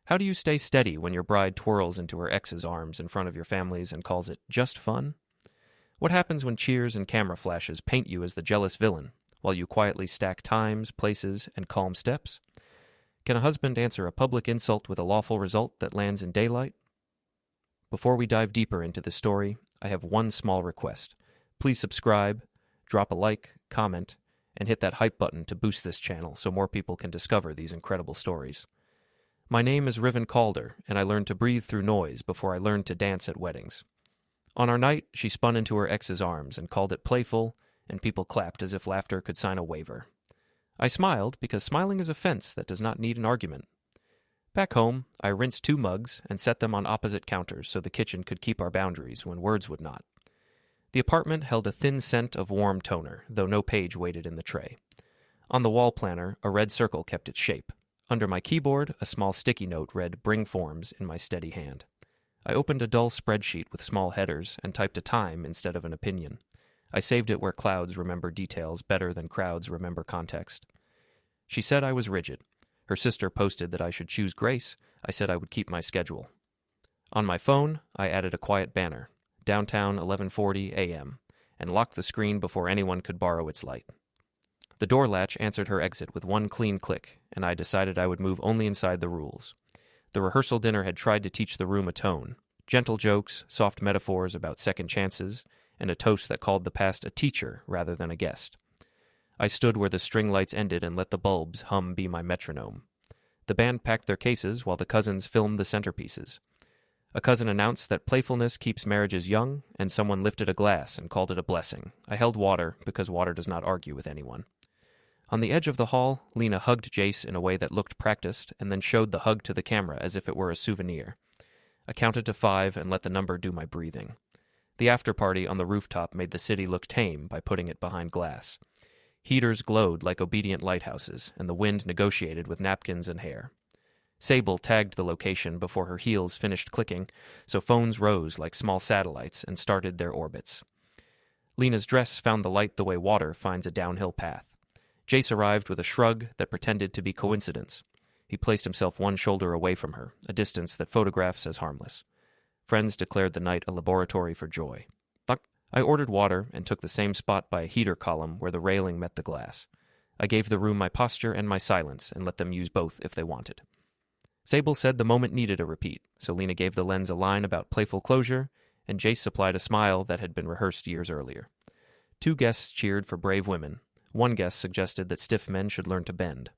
How do you stay steady when your bride twirls into her ex's arms in front of your families and calls it just fun? What happens when cheers and camera flashes paint you as the jealous villain, while you quietly stack times, places, and calm steps? Can a husband answer a public insult with a lawful result that lands in daylight? Before we dive deeper into this story, I have one small request. Please subscribe, drop a like, comment, and hit that hype button to boost this channel so more people can discover these incredible stories. My name is Riven Calder, and I learned to breathe through noise before I learned to dance at weddings. On our night, she spun into her ex's arms and called it playful, and people clapped as if laughter could sign a waiver. I smiled because smiling is a fence that does not need an argument. Back home, I rinsed 2 mugs and set them on opposite counters so the kitchen could keep our boundaries when words would not. The apartment held a thin scent of warm toner, though no page waited in the tray. On the wall planner, a red circle kept its shape. Under my keyboard, a small sticky note read "Bring forms" in my steady hand. I opened a dull spreadsheet with small headers and typed a time instead of an opinion. I saved it where clouds remember details better than crowds remember context. She said I was rigid. Her sister posted that I should choose grace. I said I would keep my schedule. On my phone, I added a quiet banner, downtown 11:40 a.m., and locked the screen before anyone could borrow its light. The door latch answered her exit with one clean click, and I decided I would move only inside the rules. The rehearsal dinner had tried to teach the room a tone, gentle jokes, soft metaphors about second chances, and a toast that called the past a teacher rather than a guest. I stood where the string lights ended and let the bulbs hum Be My Metronome. The band packed their cases while the cousins filmed the centerpieces. A cousin announced that playfulness keeps marriages young, and someone lifted a glass and called it a blessing. I held water because water does not argue with anyone. On the edge of the hall, Lena hugged Jace in a way that looked practiced and then showed the hug to the camera as if it were a souvenir. I counted to 5 and let the number do my breathing. The after-party on the rooftop made the city look tame by putting it behind glass. Heaters glowed like obedient lighthouses, and the wind negotiated with napkins and hair. Sable tagged the location before her heels finished clicking, so phones rose like small satellites and started their orbits. Lena's dress found the light the way water finds a downhill path. Jace arrived with a shrug that pretended to be coincidence. He placed himself one shoulder away from her, a distance that photographs as harmless. Friends declared the night a laboratory for joy. I ordered water and took the same spot by a heater column where the railing met the glass. I gave the room my posture and my silence and let them use both if they wanted. Sable said the moment needed a repeat, so Lena gave the lens a line about playful closure, and Jace supplied a smile that had been rehearsed years earlier. 2 guests cheered for brave women. One guest suggested that stiff men should learn to bend.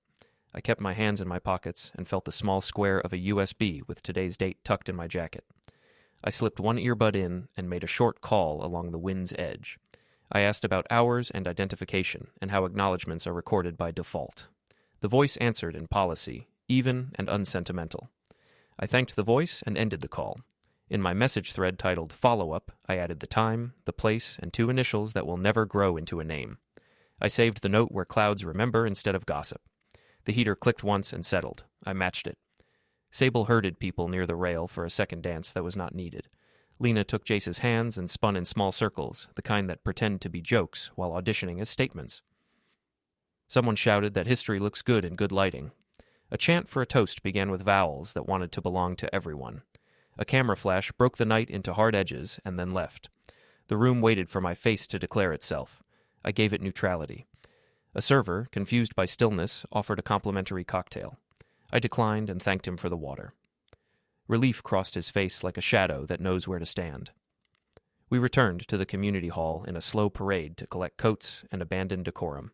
I kept my hands in my pockets and felt the small square of a USB with today's date tucked in my jacket. I slipped one earbud in and made a short call along the wind's edge. I asked about hours and identification and how acknowledgments are recorded by default. The voice answered in policy, even and unsentimental. I thanked the voice and ended the call. In my message thread titled Follow-Up, I added the time, the place, and 2 initials that will never grow into a name. I saved the note where clouds remember instead of gossip. The heater clicked once and settled. I matched it. Sable herded people near the rail for a second dance that was not needed. Lena took Jace's hands and spun in small circles, the kind that pretend to be jokes while auditioning as statements. Someone shouted that history looks good in good lighting. A chant for a toast began with vowels that wanted to belong to everyone. A camera flash broke the night into hard edges and then left. The room waited for my face to declare itself. I gave it neutrality. A server, confused by stillness, offered a complimentary cocktail. I declined and thanked him for the water. Relief crossed his face like a shadow that knows where to stand. We returned to the community hall in a slow parade to collect coats and abandon decorum.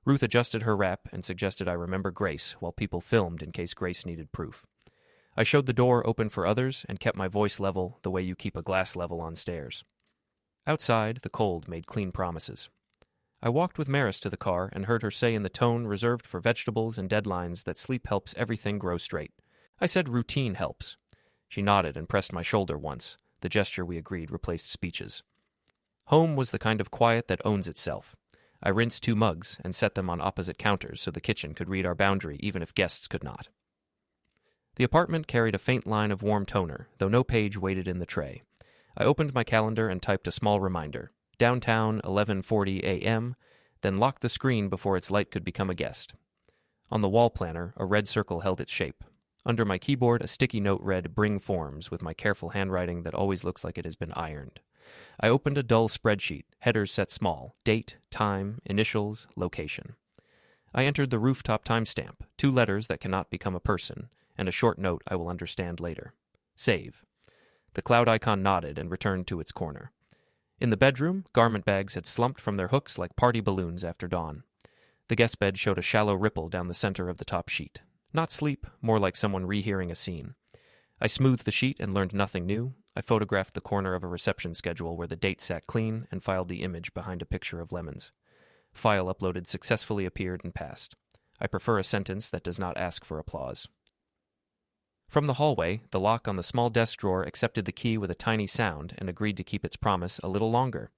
Ruth adjusted her wrap and suggested I remember Grace while people filmed in case Grace needed proof. I showed the door open for others and kept my voice level the way you keep a glass level on stairs. Outside, the cold made clean promises. I walked with Maris to the car and heard her say in the tone reserved for vegetables and deadlines that sleep helps everything grow straight. I said routine helps. She nodded and pressed my shoulder once. The gesture we agreed replaced speeches. Home was the kind of quiet that owns itself. I rinsed 2 mugs and set them on opposite counters so the kitchen could read our boundary even if guests could not. The apartment carried a faint line of warm toner, though no page waited in the tray. I opened my calendar and typed a small reminder. Downtown, 11:40 a.m., then locked the screen before its light could become a guest. On the wall planner, a red circle held its shape. Under my keyboard, a sticky note read, "Bring forms," with my careful handwriting that always looks like it has been ironed. I opened a dull spreadsheet, headers set small, date, time, initials, location. I entered the rooftop timestamp, 2 letters that cannot become a person, and a short note I will understand later. Save. The cloud icon nodded and returned to its corner. In the bedroom, garment bags had slumped from their hooks like party balloons after dawn. The guest bed showed a shallow ripple down the center of the top sheet. Not sleep, more like someone rehearing a scene. I smoothed the sheet and learned nothing new. I photographed the corner of a reception schedule where the date sat clean and filed the image behind a picture of lemons. File uploaded successfully appeared and passed. I prefer a sentence that does not ask for applause. From the hallway, the lock on the small desk drawer accepted the key with a tiny sound and agreed to keep its promise a little longer.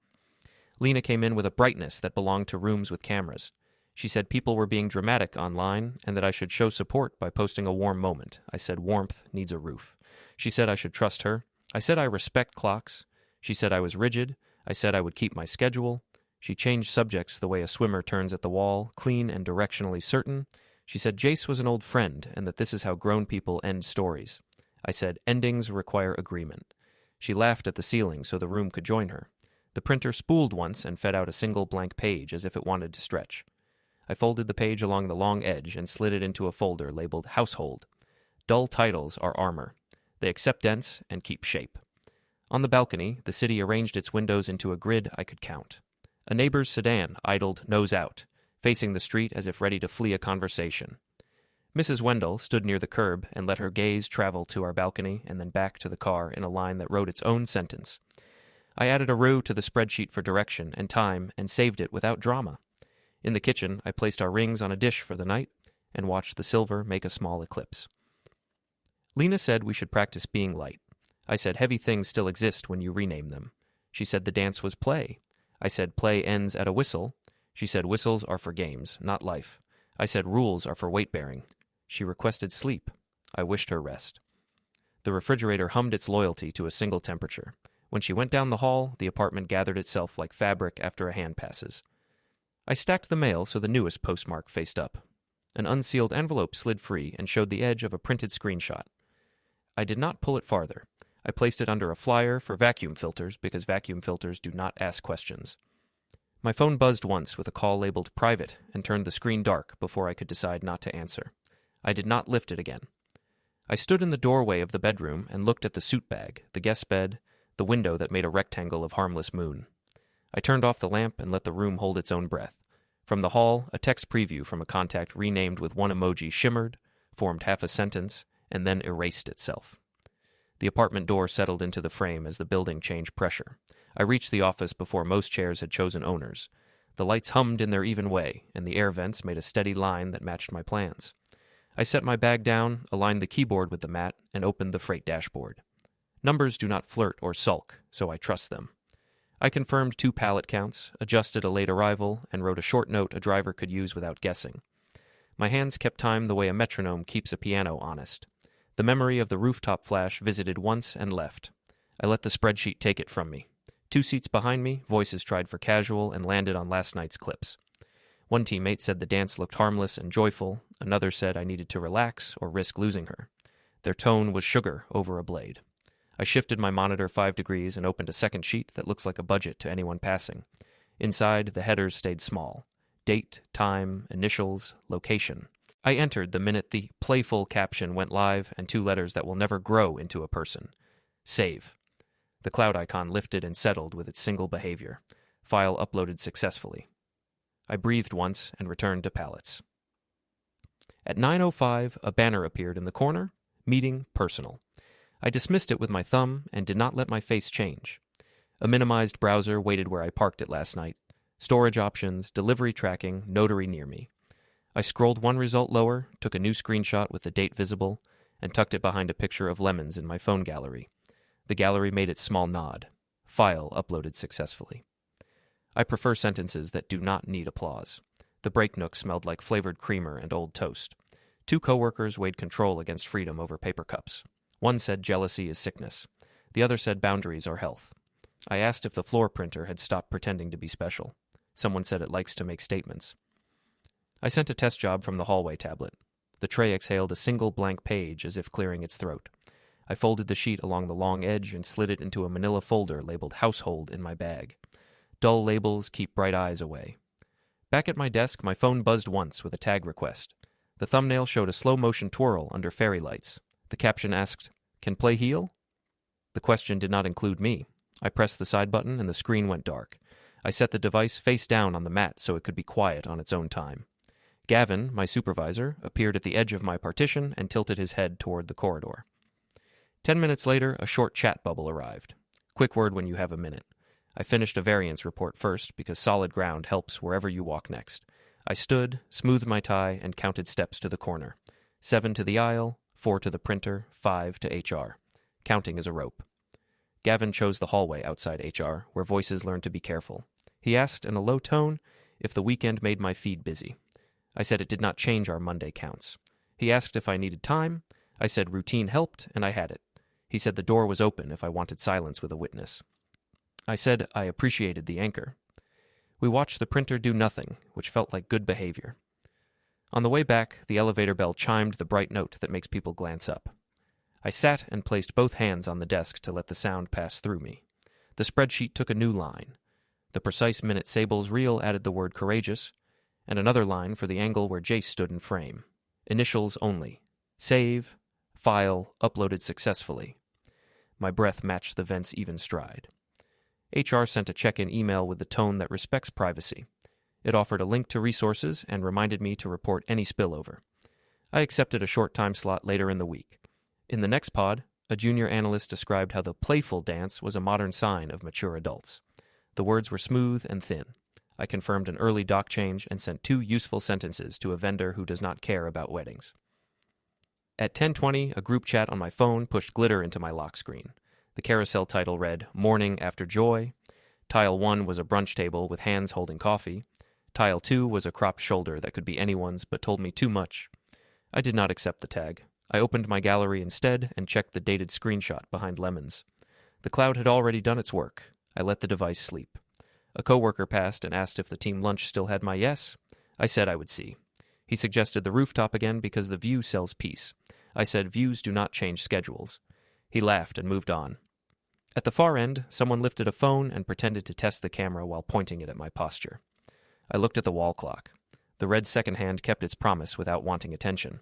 Lena came in with a brightness that belonged to rooms with cameras. She said people were being dramatic online and that I should show support by posting a warm moment. I said warmth needs a roof. She said I should trust her. I said I respect clocks. She said I was rigid. I said I would keep my schedule. She changed subjects the way a swimmer turns at the wall, clean and directionally certain. She said Jace was an old friend and that this is how grown people end stories. I said endings require agreement. She laughed at the ceiling so the room could join her. The printer spooled once and fed out a single blank page as if it wanted to stretch. I folded the page along the long edge and slid it into a folder labeled Household. Dull titles are armor. They accept dents and keep shape. On the balcony, the city arranged its windows into a grid I could count. A neighbor's sedan idled nose out, facing the street as if ready to flee a conversation. Mrs. Wendell stood near the curb and let her gaze travel to our balcony and then back to the car in a line that wrote its own sentence. I added a row to the spreadsheet for direction and time and saved it without drama. In the kitchen, I placed our rings on a dish for the night and watched the silver make a small eclipse. Lena said we should practice being light. I said heavy things still exist when you rename them. She said the dance was play. I said play ends at a whistle. She said whistles are for games, not life. I said rules are for weight-bearing. She requested sleep. I wished her rest. The refrigerator hummed its loyalty to a single temperature. When she went down the hall, the apartment gathered itself like fabric after a hand passes. I stacked the mail so the newest postmark faced up. An unsealed envelope slid free and showed the edge of a printed screenshot. I did not pull it farther. I placed it under a flyer for vacuum filters because vacuum filters do not ask questions. My phone buzzed once with a call labeled private and turned the screen dark before I could decide not to answer. I did not lift it again. I stood in the doorway of the bedroom and looked at the suit bag, the guest bed, the window that made a rectangle of harmless moon. I turned off the lamp and let the room hold its own breath. From the hall, a text preview from a contact renamed with one emoji shimmered, formed half a sentence, and then erased itself. The apartment door settled into the frame as the building changed pressure. I reached the office before most chairs had chosen owners. The lights hummed in their even way, and the air vents made a steady line that matched my plans. I set my bag down, aligned the keyboard with the mat, and opened the freight dashboard. Numbers do not flirt or sulk, so I trust them. I confirmed 2 pallet counts, adjusted a late arrival, and wrote a short note a driver could use without guessing. My hands kept time the way a metronome keeps a piano honest. The memory of the rooftop flash visited once and left. I let the spreadsheet take it from me. 2 seats behind me, voices tried for casual and landed on last night's clips. One teammate said the dance looked harmless and joyful. Another said I needed to relax or risk losing her. Their tone was sugar over a blade. I shifted my monitor 5 degrees and opened a second sheet that looks like a budget to anyone passing. Inside, the headers stayed small. Date, time, initials, location. I entered the minute the playful caption went live and 2 letters that will never grow into a person. Save. The cloud icon lifted and settled with its single behavior. File uploaded successfully. I breathed once and returned to pallets. At 9:05, a banner appeared in the corner, meeting personal. I dismissed it with my thumb and did not let my face change. A minimized browser waited where I parked it last night. Storage options, delivery tracking, notary near me. I scrolled 1 result lower, took a new screenshot with the date visible, and tucked it behind a picture of lemons in my phone gallery. The gallery made its small nod. File uploaded successfully. I prefer sentences that do not need applause. The break nook smelled like flavored creamer and old toast. 2 coworkers weighed control against freedom over paper cups. One said jealousy is sickness. The other said boundaries are health. I asked if the floor printer had stopped pretending to be special. Someone said it likes to make statements. I sent a test job from the hallway tablet. The tray exhaled a single blank page as if clearing its throat. I folded the sheet along the long edge and slid it into a manila folder labeled Household in my bag. Dull labels keep bright eyes away. Back at my desk, my phone buzzed once with a tag request. The thumbnail showed a slow-motion twirl under fairy lights. The caption asked, "Can play heal?" The question did not include me. I pressed the side button and the screen went dark. I set the device face down on the mat so it could be quiet on its own time. Gavin, my supervisor, appeared at the edge of my partition and tilted his head toward the corridor. 10 minutes later, a short chat bubble arrived. Quick word when you have a minute. I finished a variance report first because solid ground helps wherever you walk next. I stood, smoothed my tie, and counted steps to the corner. 7 to the aisle, 4 to the printer, 5 to HR. Counting is a rope. Gavin chose the hallway outside HR, where voices learn to be careful. He asked in a low tone if the weekend made my feed busy. I said it did not change our Monday counts. He asked if I needed time. I said routine helped, and I had it. He said the door was open if I wanted silence with a witness. I said I appreciated the anchor. We watched the printer do nothing, which felt like good behavior. On the way back, the elevator bell chimed the bright note that makes people glance up. I sat and placed both hands on the desk to let the sound pass through me. The spreadsheet took a new line. The precise minute Sable's reel added the word courageous, and another line for the angle where Jace stood in frame. Initials only. Save. File. Uploaded successfully. My breath matched the vent's even stride. HR sent a check-in email with the tone that respects privacy. It offered a link to resources and reminded me to report any spillover. I accepted a short time slot later in the week. In the next pod, a junior analyst described how the playful dance was a modern sign of mature adults. The words were smooth and thin. I confirmed an early doc change and sent 2 useful sentences to a vendor who does not care about weddings. At 10:20, a group chat on my phone pushed glitter into my lock screen. The carousel title read, "Morning After Joy." Tile 1 was a brunch table with hands holding coffee. Tile 2 was a cropped shoulder that could be anyone's but told me too much. I did not accept the tag. I opened my gallery instead and checked the dated screenshot behind lemons. The cloud had already done its work. I let the device sleep. A coworker passed and asked if the team lunch still had my yes. I said I would see. He suggested the rooftop again because the view sells peace. I said views do not change schedules. He laughed and moved on. At the far end, someone lifted a phone and pretended to test the camera while pointing it at my posture. I looked at the wall clock. The red second hand kept its promise without wanting attention.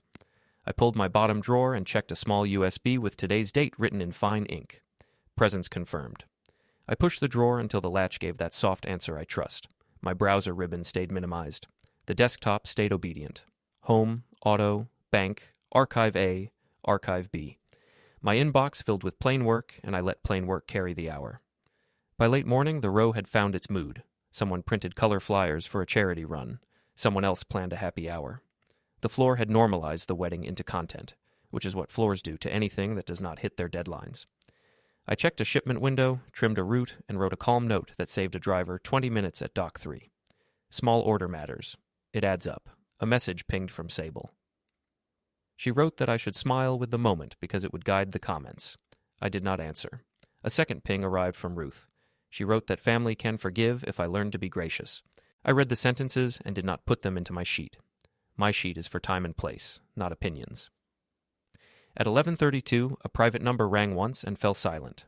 I pulled my bottom drawer and checked a small USB with today's date written in fine ink. Presence confirmed. I pushed the drawer until the latch gave that soft answer I trust. My browser ribbon stayed minimized. The desktop stayed obedient. Home, Auto, Bank, Archive A, Archive B. My inbox filled with plain work, and I let plain work carry the hour. By late morning, the row had found its mood. Someone printed color flyers for a charity run. Someone else planned a happy hour. The floor had normalized the wedding into content, which is what floors do to anything that does not hit their deadlines. I checked a shipment window, trimmed a route, and wrote a calm note that saved a driver 20 minutes at Dock 3. Small order matters. It adds up. A message pinged from Sable. She wrote that I should smile with the moment because it would guide the comments. I did not answer. A second ping arrived from Ruth. She wrote that family can forgive if I learn to be gracious. I read the sentences and did not put them into my sheet. My sheet is for time and place, not opinions. At 11:32, a private number rang once and fell silent.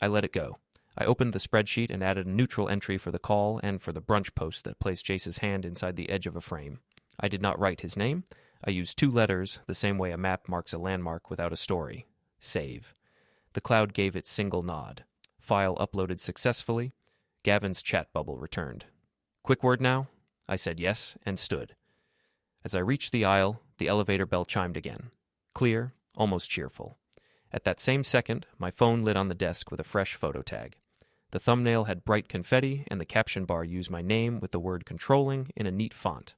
I let it go. I opened the spreadsheet and added a neutral entry for the call and for the brunch post that placed Jace's hand inside the edge of a frame. I did not write his name. I used 2 letters, the same way a map marks a landmark without a story. Save. The cloud gave its single nod. File uploaded successfully. Gavin's chat bubble returned. Quick word now? I said yes and stood. As I reached the aisle, the elevator bell chimed again. Clear, almost cheerful. At that same second, my phone lit on the desk with a fresh photo tag. The thumbnail had bright confetti, and the caption bar used my name with the word controlling in a neat font.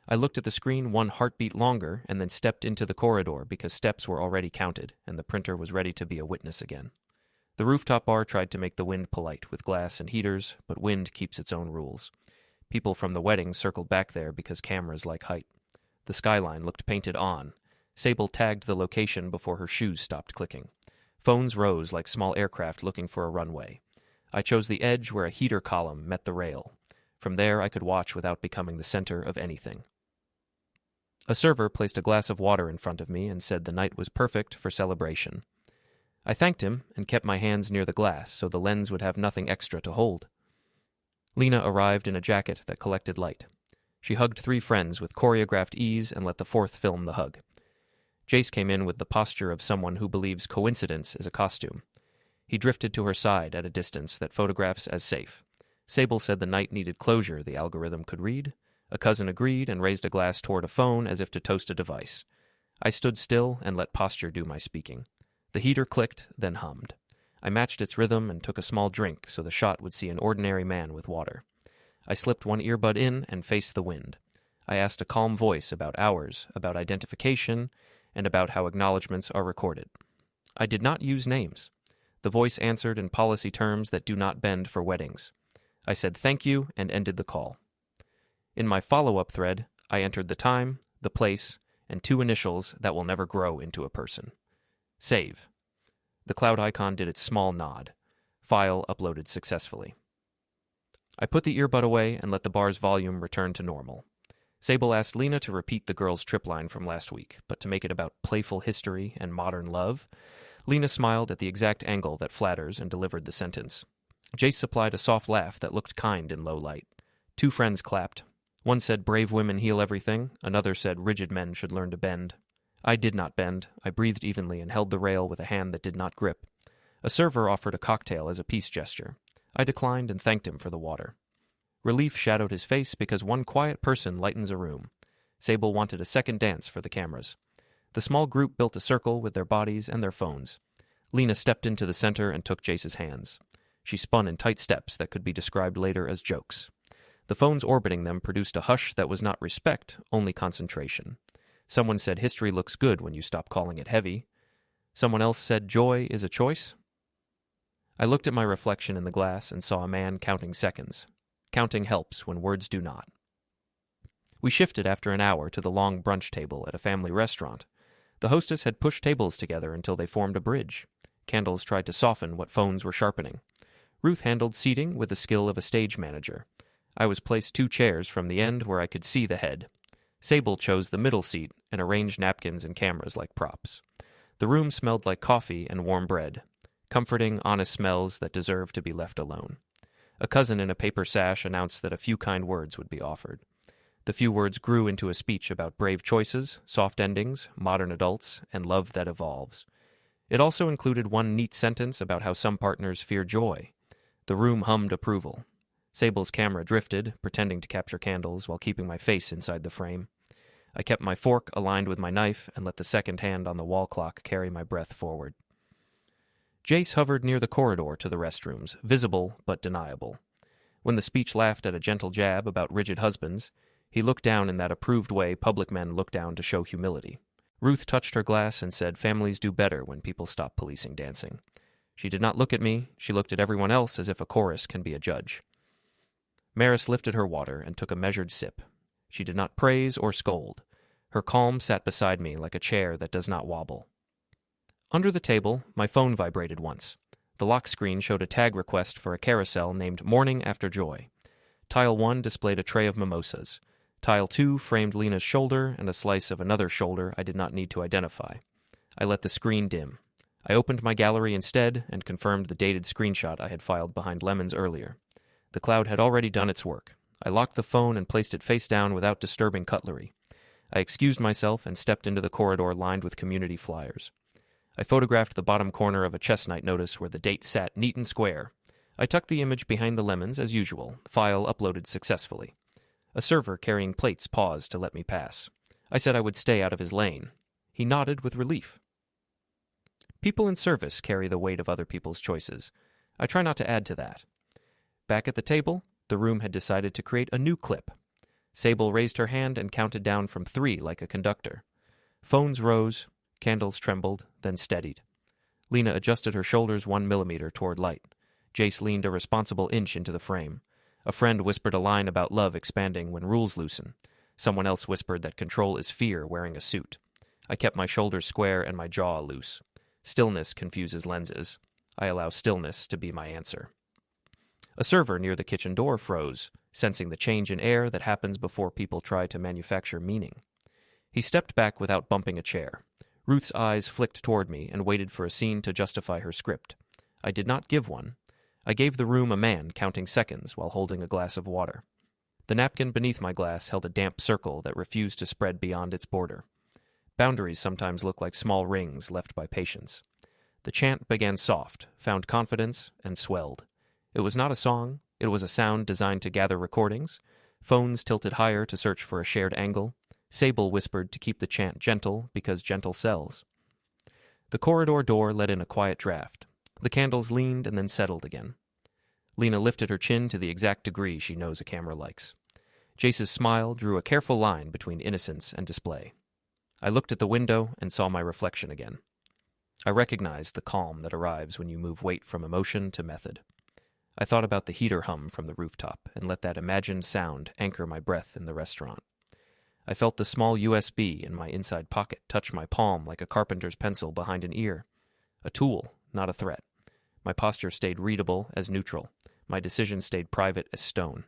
I looked at the screen 1 heartbeat longer and then stepped into the corridor because steps were already counted, and the printer was ready to be a witness again. The rooftop bar tried to make the wind polite with glass and heaters, but wind keeps its own rules. People from the wedding circled back there because cameras like height. The skyline looked painted on. Sable tagged the location before her shoes stopped clicking. Phones rose like small aircraft looking for a runway. I chose the edge where a heater column met the rail. From there I could watch without becoming the center of anything. A server placed a glass of water in front of me and said the night was perfect for celebration. I thanked him and kept my hands near the glass so the lens would have nothing extra to hold. Lena arrived in a jacket that collected light. She hugged 3 friends with choreographed ease and let the 4th film the hug. Jace came in with the posture of someone who believes coincidence is a costume. He drifted to her side at a distance that photographs as safe. Sable said the night needed closure the algorithm could read. A cousin agreed and raised a glass toward a phone as if to toast a device. I stood still and let posture do my speaking. The heater clicked, then hummed. I matched its rhythm and took a small drink so the shot would see an ordinary man with water. I slipped one earbud in and faced the wind. I asked a calm voice about hours, about identification, and about how acknowledgments are recorded. I did not use names. The voice answered in policy terms that do not bend for weddings. I said thank you and ended the call. In my follow-up thread, I entered the time, the place, and 2 initials that will never grow into a person. Save. The cloud icon did its small nod. File uploaded successfully. I put the earbud away and let the bar's volume return to normal. Sable asked Lena to repeat the girls' trip line from last week, but to make it about playful history and modern love, Lena smiled at the exact angle that flatters and delivered the sentence. Jace supplied a soft laugh that looked kind in low light. 2 friends clapped. One said brave women heal everything, another said rigid men should learn to bend. I did not bend. I breathed evenly and held the rail with a hand that did not grip. A server offered a cocktail as a peace gesture. I declined and thanked him for the water. Relief shadowed his face because one quiet person lightens a room. Sable wanted a second dance for the cameras. The small group built a circle with their bodies and their phones. Lena stepped into the center and took Jace's hands. She spun in tight steps that could be described later as jokes. The phones orbiting them produced a hush that was not respect, only concentration. Someone said history looks good when you stop calling it heavy. Someone else said joy is a choice. I looked at my reflection in the glass and saw a man counting seconds. Counting helps when words do not. We shifted after an hour to the long brunch table at a family restaurant. The hostess had pushed tables together until they formed a bridge. Candles tried to soften what phones were sharpening. Ruth handled seating with the skill of a stage manager. I was placed 2 chairs from the end where I could see the head. Sable chose the middle seat and arranged napkins and cameras like props. The room smelled like coffee and warm bread. Comforting, honest smells that deserve to be left alone. A cousin in a paper sash announced that a few kind words would be offered. The few words grew into a speech about brave choices, soft endings, modern adults, and love that evolves. It also included one neat sentence about how some partners fear joy. The room hummed approval. Sable's camera drifted, pretending to capture candles while keeping my face inside the frame. I kept my fork aligned with my knife and let the second hand on the wall clock carry my breath forward. Jace hovered near the corridor to the restrooms, visible but deniable. When the speech laughed at a gentle jab about rigid husbands, he looked down in that approved way public men look down to show humility. Ruth touched her glass and said families do better when people stop policing dancing. She did not look at me, she looked at everyone else as if a chorus can be a judge. Maris lifted her water and took a measured sip. She did not praise or scold. Her calm sat beside me like a chair that does not wobble. Under the table, my phone vibrated once. The lock screen showed a tag request for a carousel named Morning After Joy. Tile 1 displayed a tray of mimosas. Tile 2 framed Lena's shoulder and a slice of another shoulder I did not need to identify. I let the screen dim. I opened my gallery instead and confirmed the dated screenshot I had filed behind Lemons earlier. The cloud had already done its work. I locked the phone and placed it face down without disturbing cutlery. I excused myself and stepped into the corridor lined with community flyers. I photographed the bottom corner of a chestnut notice where the date sat neat and square. I tucked the image behind the lemons as usual, file uploaded successfully. A server carrying plates paused to let me pass. I said I would stay out of his lane. He nodded with relief. People in service carry the weight of other people's choices. I try not to add to that. Back at the table, the room had decided to create a new clip. Sable raised her hand and counted down from 3 like a conductor. Phones rose, candles trembled, then steadied. Lena adjusted her shoulders 1 millimeter toward light. Jace leaned a responsible inch into the frame. A friend whispered a line about love expanding when rules loosen. Someone else whispered that control is fear wearing a suit. I kept my shoulders square and my jaw loose. Stillness confuses lenses. I allow stillness to be my answer. A server near the kitchen door froze, sensing the change in air that happens before people try to manufacture meaning. He stepped back without bumping a chair. Ruth's eyes flicked toward me and waited for a scene to justify her script. I did not give one. I gave the room a man counting seconds while holding a glass of water. The napkin beneath my glass held a damp circle that refused to spread beyond its border. Boundaries sometimes look like small rings left by patience. The chant began soft, found confidence, and swelled. It was not a song. It was a sound designed to gather recordings. Phones tilted higher to search for a shared angle. Sable whispered to keep the chant gentle because gentle sells. The corridor door let in a quiet draft. The candles leaned and then settled again. Lena lifted her chin to the exact degree she knows a camera likes. Jace's smile drew a careful line between innocence and display. I looked at the window and saw my reflection again. I recognized the calm that arrives when you move weight from emotion to method. I thought about the heater hum from the rooftop and let that imagined sound anchor my breath in the restaurant. I felt the small USB in my inside pocket touch my palm like a carpenter's pencil behind an ear. A tool, not a threat. My posture stayed readable as neutral. My decision stayed private as stone.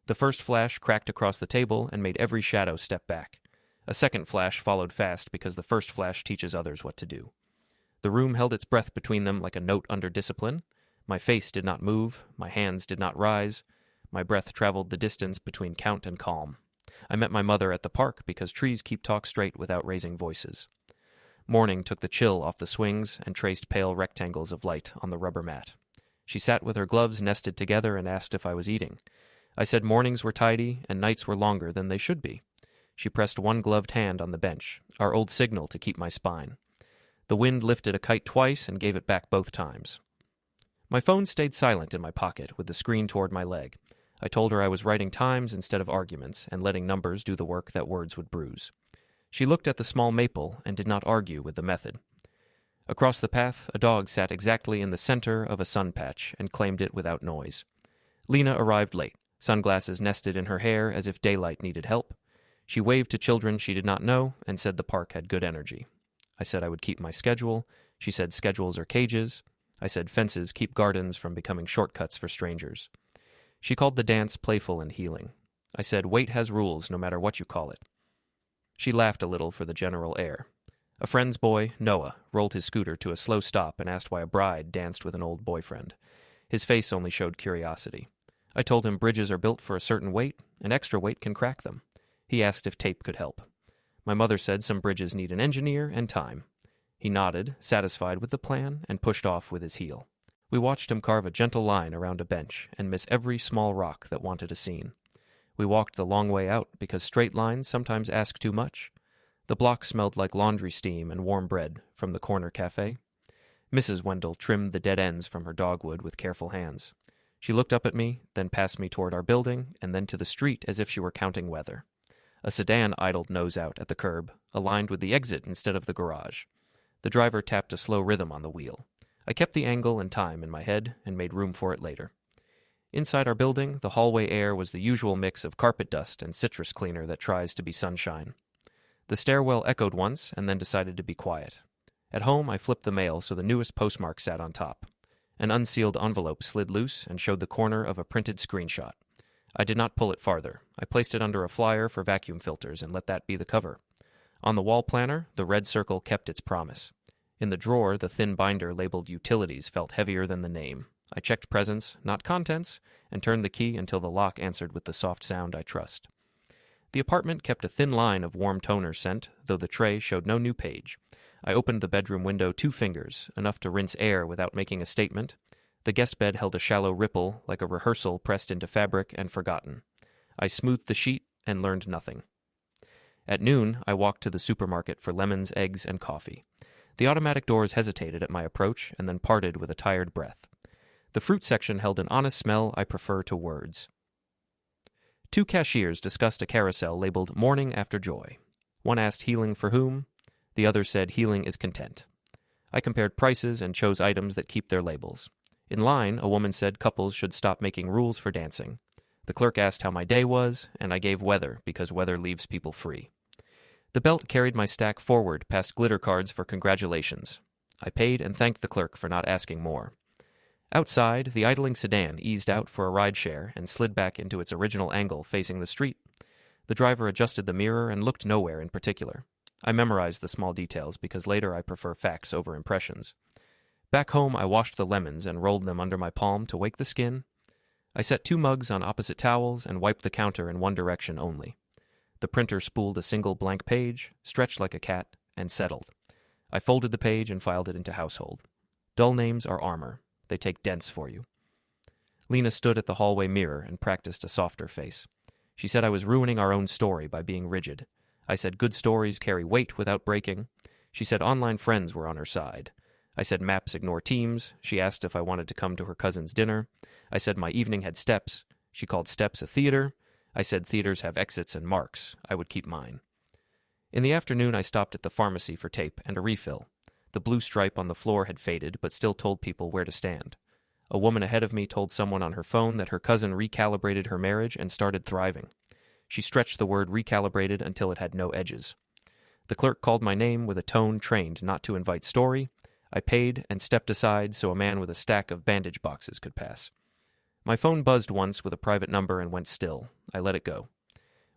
The first flash cracked across the table and made every shadow step back. A second flash followed fast because the first flash teaches others what to do. The room held its breath between them like a note under discipline. My face did not move. My hands did not rise. My breath traveled the distance between count and calm. I met my mother at the park because trees keep talk straight without raising voices. Morning took the chill off the swings and traced pale rectangles of light on the rubber mat. She sat with her gloves nested together and asked if I was eating. I said mornings were tidy and nights were longer than they should be. She pressed one gloved hand on the bench, our old signal to keep my spine. The wind lifted a kite twice and gave it back both times. My phone stayed silent in my pocket with the screen toward my leg. I told her I was writing times instead of arguments and letting numbers do the work that words would bruise. She looked at the small maple and did not argue with the method. Across the path, a dog sat exactly in the center of a sun patch and claimed it without noise. Lena arrived late, sunglasses nested in her hair as if daylight needed help. She waved to children she did not know and said the park had good energy. I said I would keep my schedule. She said schedules are cages. I said fences keep gardens from becoming shortcuts for strangers. She called the dance playful and healing. I said weight has rules no matter what you call it. She laughed a little for the general air. A friend's boy, Noah, rolled his scooter to a slow stop and asked why a bride danced with an old boyfriend. His face only showed curiosity. I told him bridges are built for a certain weight, and extra weight can crack them. He asked if tape could help. My mother said some bridges need an engineer and time. He nodded, satisfied with the plan, and pushed off with his heel. We watched him carve a gentle line around a bench and miss every small rock that wanted a scene. We walked the long way out because straight lines sometimes ask too much. The block smelled like laundry steam and warm bread from the corner cafe. Mrs. Wendell trimmed the dead ends from her dogwood with careful hands. She looked up at me, then past me toward our building, and then to the street as if she were counting weather. A sedan idled nose out at the curb, aligned with the exit instead of the garage. The driver tapped a slow rhythm on the wheel. I kept the angle and time in my head and made room for it later. Inside our building, the hallway air was the usual mix of carpet dust and citrus cleaner that tries to be sunshine. The stairwell echoed once and then decided to be quiet. At home, I flipped the mail so the newest postmark sat on top. An unsealed envelope slid loose and showed the corner of a printed screenshot. I did not pull it farther. I placed it under a flyer for vacuum filters and let that be the cover. On the wall planner, the red circle kept its promise. In the drawer, the thin binder labeled Utilities felt heavier than the name. I checked presents, not contents, and turned the key until the lock answered with the soft sound I trust. The apartment kept a thin line of warm toner scent, though the tray showed no new page. I opened the bedroom window 2 fingers, enough to rinse air without making a statement. The guest bed held a shallow ripple, like a rehearsal pressed into fabric and forgotten. I smoothed the sheet and learned nothing. At noon, I walked to the supermarket for lemons, eggs, and coffee. The automatic doors hesitated at my approach and then parted with a tired breath. The fruit section held an honest smell I prefer to words. 2 cashiers discussed a carousel labeled Morning After Joy. One asked healing for whom? The other said healing is content. I compared prices and chose items that keep their labels. In line, a woman said couples should stop making rules for dancing. The clerk asked how my day was, and I gave weather because weather leaves people free. The belt carried my stack forward past glitter cards for congratulations. I paid and thanked the clerk for not asking more. Outside, the idling sedan eased out for a ride share and slid back into its original angle facing the street. The driver adjusted the mirror and looked nowhere in particular. I memorized the small details because later I prefer facts over impressions. Back home, I washed the lemons and rolled them under my palm to wake the skin. I set 2 mugs on opposite towels and wiped the counter in one direction only. The printer spooled a single blank page, stretched like a cat, and settled. I folded the page and filed it into household. Dull names are armor. They take dents for you. Lena stood at the hallway mirror and practiced a softer face. She said I was ruining our own story by being rigid. I said good stories carry weight without breaking. She said online friends were on her side. I said maps ignore teams. She asked if I wanted to come to her cousin's dinner. I said my evening had steps. She called steps a theater. I said theaters have exits and marks. I would keep mine. In the afternoon, I stopped at the pharmacy for tape and a refill. The blue stripe on the floor had faded, but still told people where to stand. A woman ahead of me told someone on her phone that her cousin recalibrated her marriage and started thriving. She stretched the word recalibrated until it had no edges. The clerk called my name with a tone trained not to invite story. I paid and stepped aside so a man with a stack of bandage boxes could pass. My phone buzzed once with a private number and went still. I let it go.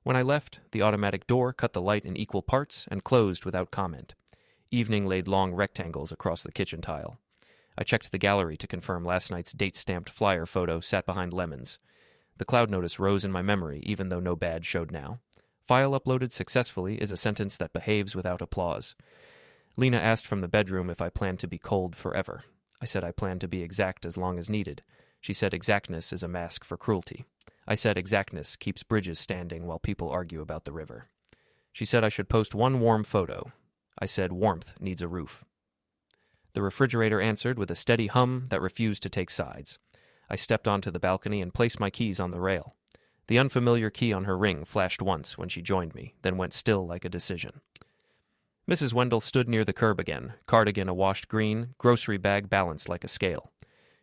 When I left, the automatic door cut the light in equal parts and closed without comment. Evening laid long rectangles across the kitchen tile. I checked the gallery to confirm last night's date-stamped flyer photo sat behind lemons. The cloud notice rose in my memory, even though no badge showed now. File uploaded successfully is a sentence that behaves without applause. Lena asked from the bedroom if I planned to be cold forever. I said I planned to be exact as long as needed. She said exactness is a mask for cruelty. I said exactness keeps bridges standing while people argue about the river. She said I should post one warm photo. I said warmth needs a roof. The refrigerator answered with a steady hum that refused to take sides. I stepped onto the balcony and placed my keys on the rail. The unfamiliar key on her ring flashed once when she joined me, then went still like a decision. Mrs. Wendell stood near the curb again, cardigan a washed green, grocery bag balanced like a scale.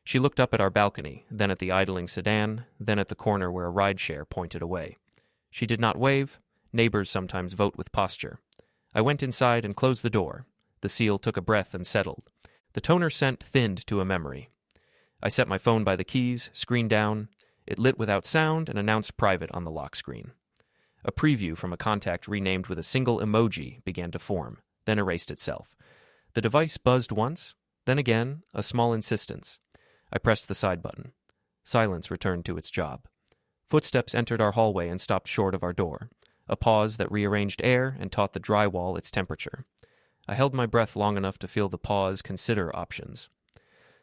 She looked up at our balcony, then at the idling sedan, then at the corner where a rideshare pointed away. She did not wave. Neighbors sometimes vote with posture. I went inside and closed the door. The seal took a breath and settled. The toner scent thinned to a memory. I set my phone by the keys, screen down. It lit without sound and announced private on the lock screen. A preview from a contact renamed with a single emoji began to form, then erased itself. The device buzzed once, then again, a small insistence. I pressed the side button. Silence returned to its job. Footsteps entered our hallway and stopped short of our door. A pause that rearranged air and taught the drywall its temperature. I held my breath long enough to feel the pause consider options.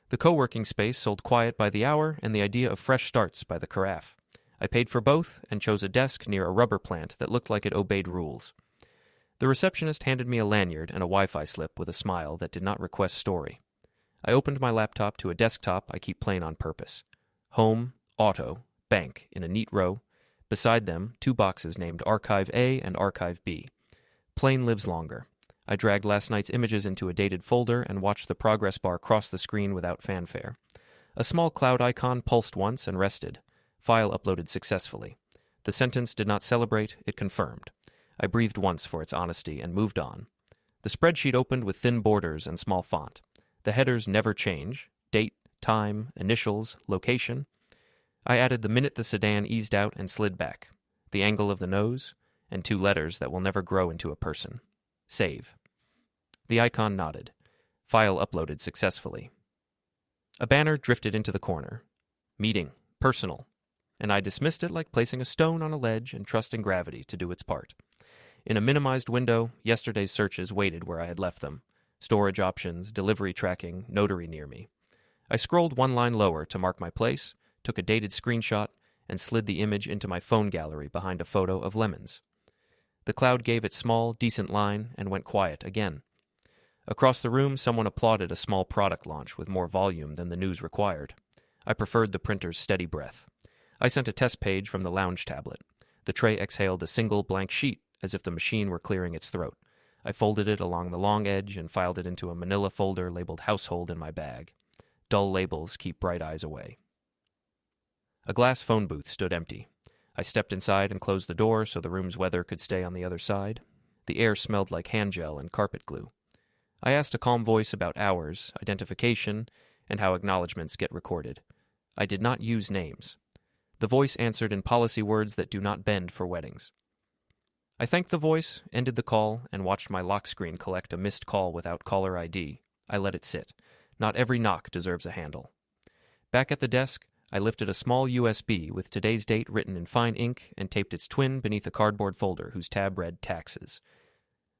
The co-working space sold quiet by the hour and the idea of fresh starts by the carafe. I paid for both and chose a desk near a rubber plant that looked like it obeyed rules. The receptionist handed me a lanyard and a Wi-Fi slip with a smile that did not request story. I opened my laptop to a desktop I keep plain on purpose. Home, Auto, Bank in a neat row. Beside them, 2 boxes named Archive A and Archive B. Plain lives longer. I dragged last night's images into a dated folder and watched the progress bar cross the screen without fanfare. A small cloud icon pulsed once and rested. File uploaded successfully. The sentence did not celebrate, it confirmed. I breathed once for its honesty and moved on. The spreadsheet opened with thin borders and small font. The headers never change. Date, time, initials, location. I added the minute the sedan eased out and slid back, the angle of the nose, and 2 letters that will never grow into a person. Save. The icon nodded. File uploaded successfully. A banner drifted into the corner. Meeting. Personal. And I dismissed it like placing a stone on a ledge and trusting gravity to do its part. In a minimized window, yesterday's searches waited where I had left them. Storage options, delivery tracking, notary near me. I scrolled 1 line lower to mark my place, took a dated screenshot, and slid the image into my phone gallery behind a photo of lemons. The cloud gave its small, decent line and went quiet again. Across the room, someone applauded a small product launch with more volume than the news required. I preferred the printer's steady breath. I sent a test page from the lounge tablet. The tray exhaled a single blank sheet, as if the machine were clearing its throat. I folded it along the long edge and filed it into a manila folder labeled Household in my bag. Dull labels keep bright eyes away. A glass phone booth stood empty. I stepped inside and closed the door so the room's weather could stay on the other side. The air smelled like hand gel and carpet glue. I asked a calm voice about hours, identification, and how acknowledgments get recorded. I did not use names. The voice answered in policy words that do not bend for weddings. I thanked the voice, ended the call, and watched my lock screen collect a missed call without caller ID. I let it sit. Not every knock deserves a handle. Back at the desk, I lifted a small USB with today's date written in fine ink and taped its twin beneath a cardboard folder whose tab read taxes.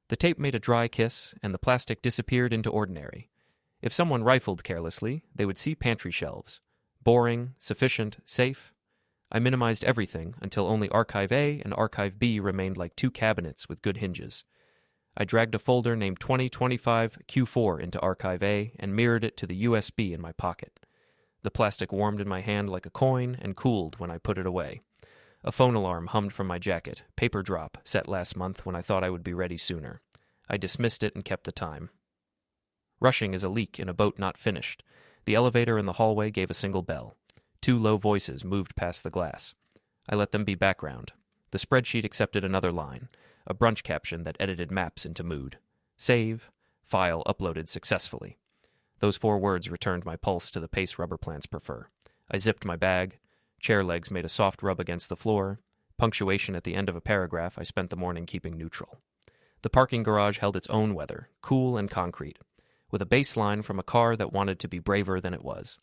The tape made a dry kiss, and the plastic disappeared into ordinary. If someone rifled carelessly, they would see pantry shelves. Boring, sufficient, safe. I minimized everything until only Archive A and Archive B remained like two cabinets with good hinges. I dragged a folder named 2025 Q4 into Archive A and mirrored it to the USB in my pocket. The plastic warmed in my hand like a coin and cooled when I put it away. A phone alarm hummed from my jacket, paper drop, set last month when I thought I would be ready sooner. I dismissed it and kept the time. Rushing is a leak in a boat not finished. The elevator in the hallway gave a single bell. Two low voices moved past the glass. I let them be background. The spreadsheet accepted another line, a brunch caption that edited maps into mood. Save. File uploaded successfully. Those 4 words returned my pulse to the pace rubber plants prefer. I zipped my bag. Chair legs made a soft rub against the floor. Punctuation at the end of a paragraph I spent the morning keeping neutral. The parking garage held its own weather, cool and concrete, with a baseline from a car that wanted to be braver than it was.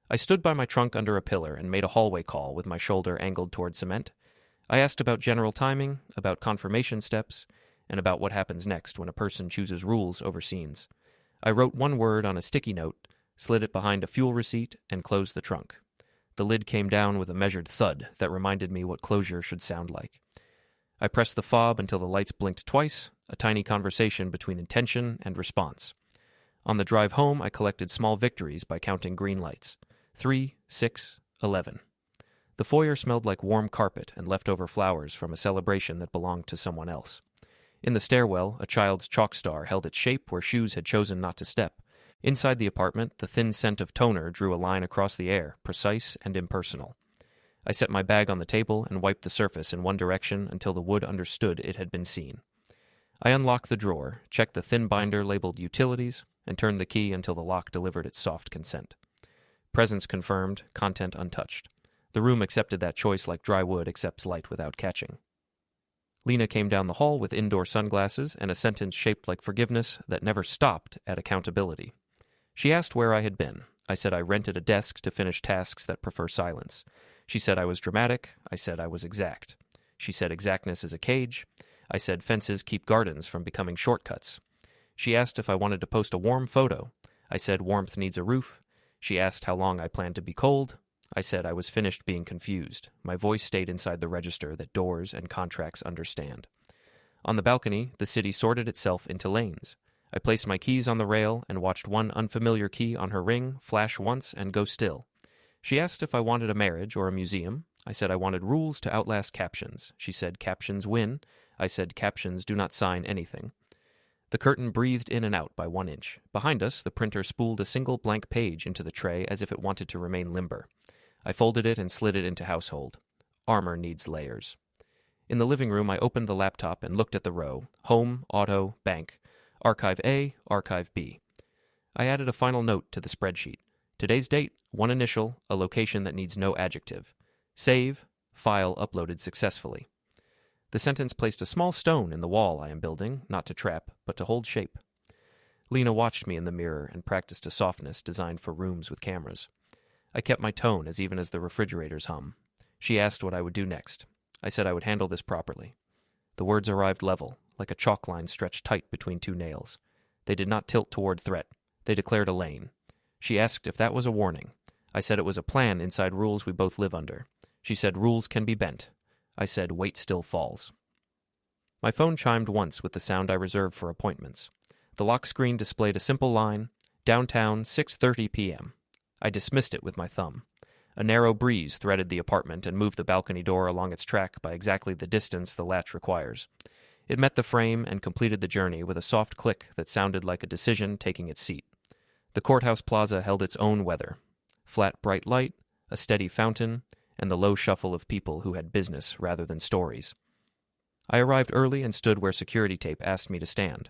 I stood by my trunk under a pillar and made a hallway call with my shoulder angled toward cement. I asked about general timing, about confirmation steps, and about what happens next when a person chooses rules over scenes. I wrote 1 word on a sticky note, slid it behind a fuel receipt, and closed the trunk. The lid came down with a measured thud that reminded me what closure should sound like. I pressed the fob until the lights blinked twice, a tiny conversation between intention and response. On the drive home, I collected small victories by counting green lights. 3, 6, 11. The foyer smelled like warm carpet and leftover flowers from a celebration that belonged to someone else. In the stairwell, a child's chalk star held its shape where shoes had chosen not to step. Inside the apartment, the thin scent of toner drew a line across the air, precise and impersonal. I set my bag on the table and wiped the surface in one direction until the wood understood it had been seen. I unlocked the drawer, checked the thin binder labeled Utilities, and turned the key until the lock delivered its soft consent. Presence confirmed, content untouched. The room accepted that choice like dry wood accepts light without catching. Lena came down the hall with indoor sunglasses and a sentence shaped like forgiveness that never stopped at accountability. She asked where I had been. I said I rented a desk to finish tasks that prefer silence. She said I was dramatic. I said I was exact. She said exactness is a cage. I said fences keep gardens from becoming shortcuts. She asked if I wanted to post a warm photo. I said warmth needs a roof. She asked how long I planned to be cold. I said I was finished being confused. My voice stayed inside the register that doors and contracts understand. On the balcony, the city sorted itself into lanes. I placed my keys on the rail and watched one unfamiliar key on her ring flash once and go still. She asked if I wanted a marriage or a museum. I said I wanted rules to outlast captions. She said captions win. I said captions do not sign anything. The curtain breathed in and out by 1 inch. Behind us, the printer spooled a single blank page into the tray as if it wanted to remain limber. I folded it and slid it into household. Armor needs layers. In the living room, I opened the laptop and looked at the row. Home, auto, bank. Archive A, Archive B. I added a final note to the spreadsheet. Today's date, 1 initial, a location that needs no adjective. Save, file uploaded successfully. The sentence placed a small stone in the wall I am building, not to trap, but to hold shape. Lena watched me in the mirror and practiced a softness designed for rooms with cameras. I kept my tone as even as the refrigerators hum. She asked what I would do next. I said I would handle this properly. The words arrived level, like a chalk line stretched tight between 2 nails. They did not tilt toward threat. They declared a lane. She asked if that was a warning. I said it was a plan inside rules we both live under. She said rules can be bent. I said weight still falls. My phone chimed once with the sound I reserve for appointments. The lock screen displayed a simple line, downtown, 6:30 p.m. I dismissed it with my thumb. A narrow breeze threaded the apartment and moved the balcony door along its track by exactly the distance the latch requires. It met the frame and completed the journey with a soft click that sounded like a decision taking its seat. The courthouse plaza held its own weather. Flat, bright light, a steady fountain, and the low shuffle of people who had business rather than stories. I arrived early and stood where security tape asked me to stand.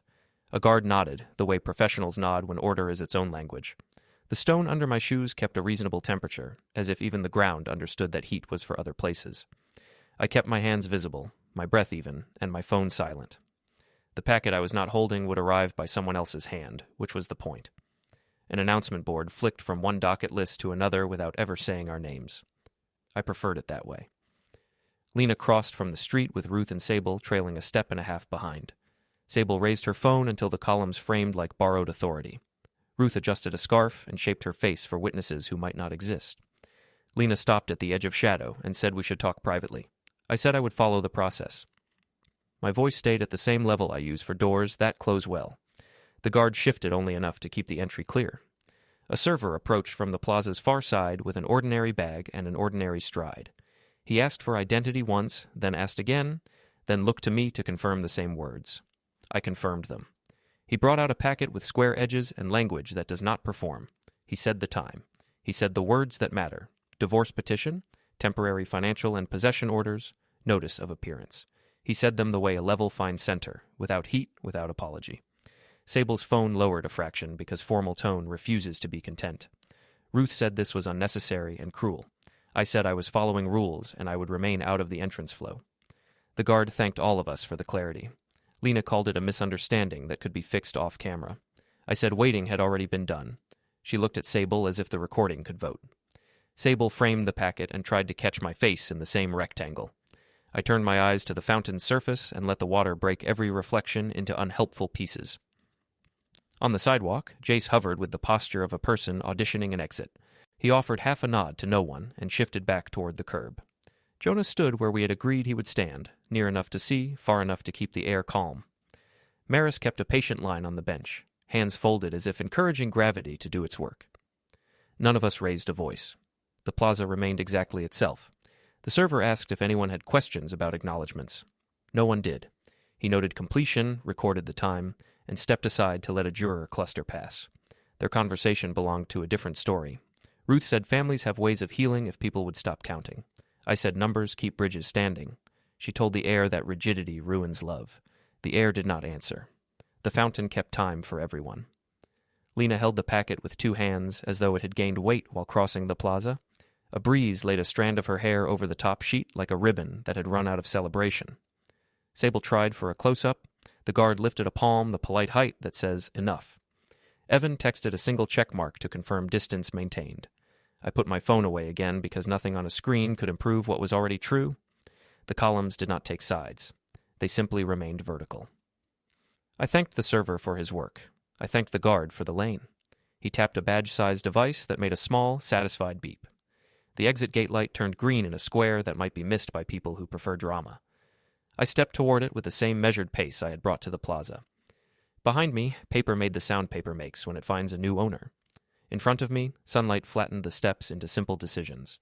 A guard nodded, the way professionals nod when order is its own language. The stone under my shoes kept a reasonable temperature, as if even the ground understood that heat was for other places. I kept my hands visible. my breath even, and my phone silent. The packet I was not holding would arrive by someone else's hand, which was the point. An announcement board flicked from one docket list to another without ever saying our names. I preferred it that way. Lena crossed from the street with Ruth and Sable trailing a step and a half behind. Sable raised her phone until the columns framed like borrowed authority. Ruth adjusted a scarf and shaped her face for witnesses who might not exist. Lena stopped at the edge of shadow and said we should talk privately. I said I would follow the process. My voice stayed at the same level I use for doors that close well. The guard shifted only enough to keep the entry clear. A server approached from the plaza's far side with an ordinary bag and an ordinary stride. He asked for identity once, then asked again, then looked to me to confirm the same words. I confirmed them. He brought out a packet with square edges and language that does not perform. He said the time. He said the words that matter. Divorce petition, temporary financial and possession orders, notice of appearance. He said them the way a level finds center, without heat, without apology. Sable's phone lowered a fraction because formal tone refuses to be content. Ruth said this was unnecessary and cruel. I said I was following rules and I would remain out of the entrance flow. The guard thanked all of us for the clarity. Lena called it a misunderstanding that could be fixed off camera. I said waiting had already been done. She looked at Sable as if the recording could vote. Sable framed the packet and tried to catch my face in the same rectangle. I turned my eyes to the fountain's surface and let the water break every reflection into unhelpful pieces. On the sidewalk, Jace hovered with the posture of a person auditioning an exit. He offered half a nod to no one and shifted back toward the curb. Jonah stood where we had agreed he would stand, near enough to see, far enough to keep the air calm. Maris kept a patient line on the bench, hands folded as if encouraging gravity to do its work. None of us raised a voice. The plaza remained exactly itself. The server asked if anyone had questions about acknowledgments. No one did. He noted completion, recorded the time, and stepped aside to let a juror cluster pass. Their conversation belonged to a different story. Ruth said families have ways of healing if people would stop counting. I said numbers keep bridges standing. She told the air that rigidity ruins love. The air did not answer. The fountain kept time for everyone. Lena held the packet with two hands as though it had gained weight while crossing the plaza. A breeze laid a strand of her hair over the top sheet like a ribbon that had run out of celebration. Sable tried for a close-up. The guard lifted a palm the polite height that says, enough. Evan texted a single check mark to confirm distance maintained. I put my phone away again because nothing on a screen could improve what was already true. The columns did not take sides. They simply remained vertical. I thanked the server for his work. I thanked the guard for the lane. He tapped a badge-sized device that made a small, satisfied beep. The exit gate light turned green in a square that might be missed by people who prefer drama. I stepped toward it with the same measured pace I had brought to the plaza. Behind me, paper made the sound paper makes when it finds a new owner. In front of me, sunlight flattened the steps into simple decisions.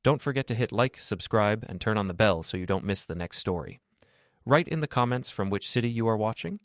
Don't forget to hit like, subscribe, and turn on the bell so you don't miss the next story. Write in the comments from which city you are watching.